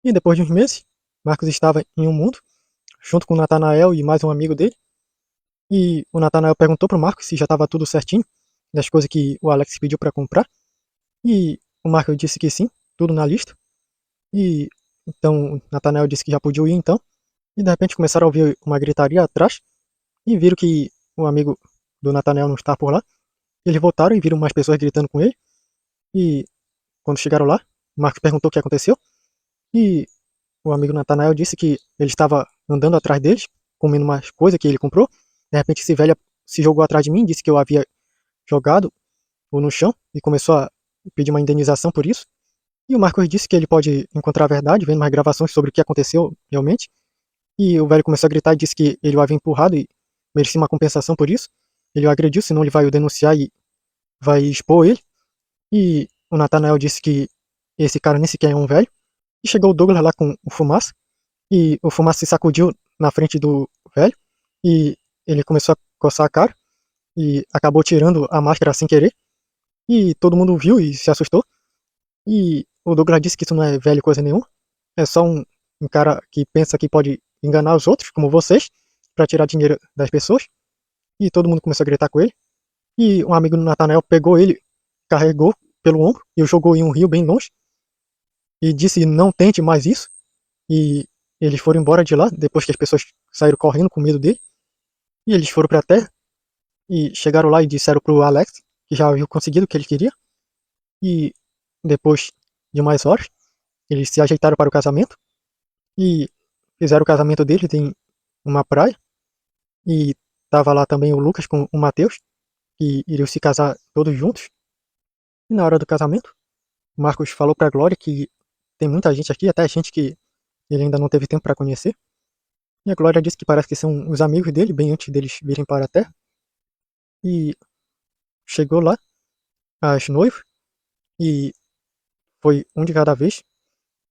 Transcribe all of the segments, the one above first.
E depois de uns meses, Marcos estava em um mundo, junto com o Natanael e mais um amigo dele. E o Natanael perguntou pro Marcos se já estava tudo certinho, das coisas que o Alex pediu para comprar. E o Marcos disse que sim, tudo na lista. E então o Natanael disse que já podia ir então. E de repente começaram a ouvir uma gritaria atrás e viram que o amigo do Natanael não estava por lá. Eles voltaram e viram mais pessoas gritando com ele. E quando chegaram lá, o Marcos perguntou o que aconteceu. E o amigo Natanael disse que ele estava andando atrás deles, comendo umas coisas que ele comprou. De repente esse velho se jogou atrás de mim, disse que eu havia jogado no chão e começou a pedir uma indenização por isso. E o Marcos disse que ele pode encontrar a verdade vendo mais gravações sobre o que aconteceu realmente. E o velho começou a gritar e disse que ele o havia empurrado e merecia uma compensação por isso. Ele o agrediu, senão ele vai o denunciar e vai expor ele. E o Natanael disse que esse cara nem sequer é um velho. E chegou o Douglas lá com o Fumaça. E o Fumaça se sacudiu na frente do velho. E ele começou a coçar a cara. E acabou tirando a máscara sem querer. E todo mundo viu e se assustou. E o Douglas disse que isso não é velho coisa nenhuma. É só um cara que pensa que pode enganar os outros, como vocês, para tirar dinheiro das pessoas. E todo mundo começou a gritar com ele. E um amigo do Natanael pegou ele, carregou pelo ombro e o jogou em um rio bem longe. E disse: não tente mais isso. E eles foram embora de lá, depois que as pessoas saíram correndo com medo dele. E eles foram para a terra. E chegaram lá e disseram pro Alex que já haviam conseguido o que ele queria. E depois de mais horas, eles se ajeitaram para o casamento. E fizeram o casamento deles em uma praia. E tava lá também o Lucas com o Matheus, que iriam se casar todos juntos. E na hora do casamento, o Marcos falou pra Glória que tem muita gente aqui, até gente que ele ainda não teve tempo para conhecer. E a Glória disse que parece que são os amigos dele, bem antes deles virem para a Terra. E chegou lá, as noivas, e foi um de cada vez,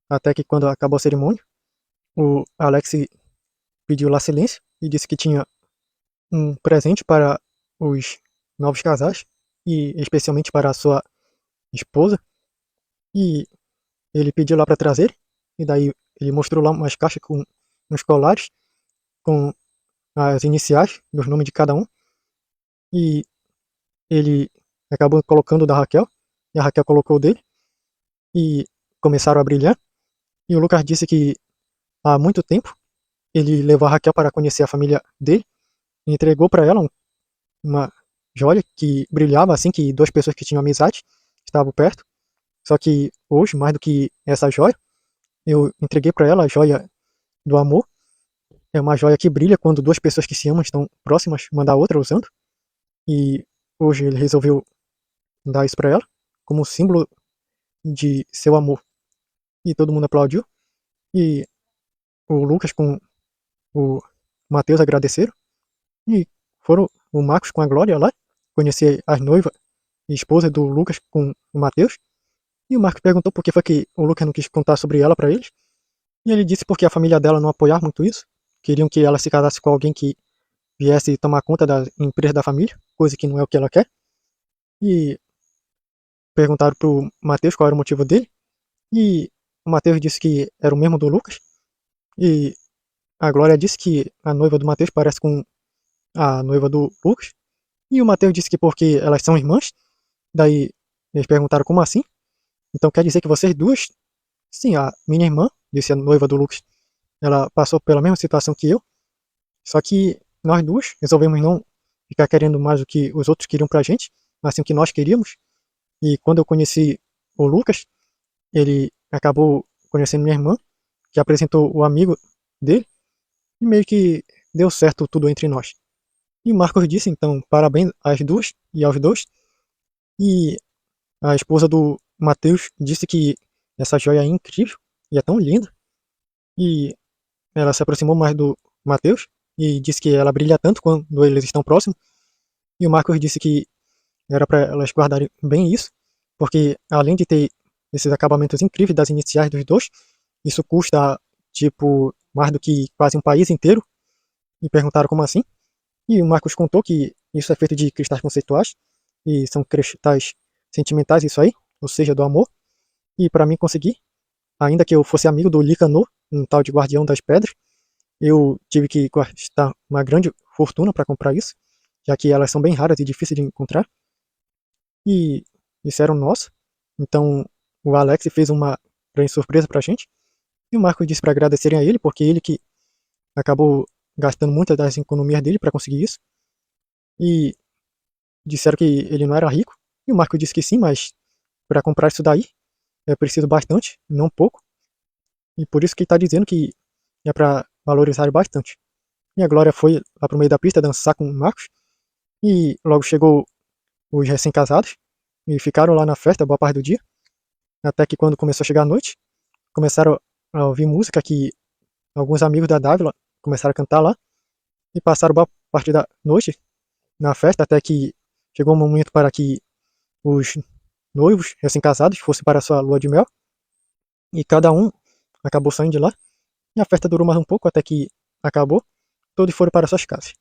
até que quando acabou a cerimônia, o Alex pediu lá silêncio e disse que tinha um presente para os novos casais, e especialmente para a sua esposa. E ele pediu lá para trazer, e daí ele mostrou lá umas caixas com uns colares, com as iniciais dos nomes de cada um. E ele acabou colocando o da Raquel, e a Raquel colocou o dele, e começaram a brilhar. E o Lucas disse que há muito tempo ele levou a Raquel para conhecer a família dele, e entregou para ela uma joia que brilhava assim que duas pessoas que tinham amizade estavam perto. Só que hoje, mais do que essa joia, eu entreguei para ela a joia do amor. É uma joia que brilha quando duas pessoas que se amam estão próximas uma da outra usando. E hoje ele resolveu dar isso para ela como símbolo de seu amor. E todo mundo aplaudiu. E o Lucas com o Matheus agradeceram. E foram o Marcos com a Glória lá conhecer as noivas e esposa do Lucas com o Matheus. E o Marcos perguntou por que foi que o Lucas não quis contar sobre ela para eles. E ele disse porque a família dela não apoiava muito isso. Queriam que ela se casasse com alguém que viesse tomar conta da empresa da família, coisa que não é o que ela quer. E perguntaram pro Matheus qual era o motivo dele. E o Matheus disse que era o mesmo do Lucas. E a Glória disse que a noiva do Matheus parece com a noiva do Lucas. E o Matheus disse que porque elas são irmãs. Daí eles perguntaram como assim? Então quer dizer que vocês duas. Sim, a minha irmã, disse a noiva do Lucas, ela passou pela mesma situação que eu. Só que nós duas resolvemos não ficar querendo mais o que os outros queriam pra gente, mas sim o que nós queríamos. E quando eu conheci o Lucas, ele acabou conhecendo minha irmã, que apresentou o amigo dele, e meio que deu certo tudo entre nós. E o Marcos disse, então, parabéns às duas e aos dois. E a esposa do Matheus disse que essa joia é incrível e é tão linda. E ela se aproximou mais do Matheus e disse que ela brilha tanto quando eles estão próximos. E o Marcos disse que era para elas guardarem bem isso, porque além de ter esses acabamentos incríveis das iniciais dos dois, isso custa tipo mais do que quase um país inteiro. E perguntaram como assim. E o Marcos contou que isso é feito de cristais conceituais e são cristais sentimentais isso aí, ou seja, do amor. E para mim conseguir, ainda que eu fosse amigo do Licanor, um tal de Guardião das Pedras, eu tive que gastar uma grande fortuna para comprar isso, já que elas são bem raras e difíceis de encontrar. E disseram nossa. Então o Alex fez uma grande surpresa pra gente. E o Marcos disse para agradecerem a ele, porque ele que acabou gastando muitas das economias dele para conseguir isso. E disseram que ele não era rico. E o Marcos disse que sim, mas para comprar isso daí é preciso bastante, não pouco. E por isso que ele está dizendo que é para valorizar bastante. E a Glória foi lá pro meio da pista dançar com o Marcos. E logo chegou os recém-casados. E ficaram lá na festa boa parte do dia. Até que quando começou a chegar a noite, começaram a ouvir música que alguns amigos da Dávila começaram a cantar lá. E passaram boa parte da noite na festa até que chegou o momento para que os noivos recém-casados fossem para a sua lua de mel. E cada um acabou saindo de lá. E a festa durou mais um pouco até que acabou. Todos foram para suas casas.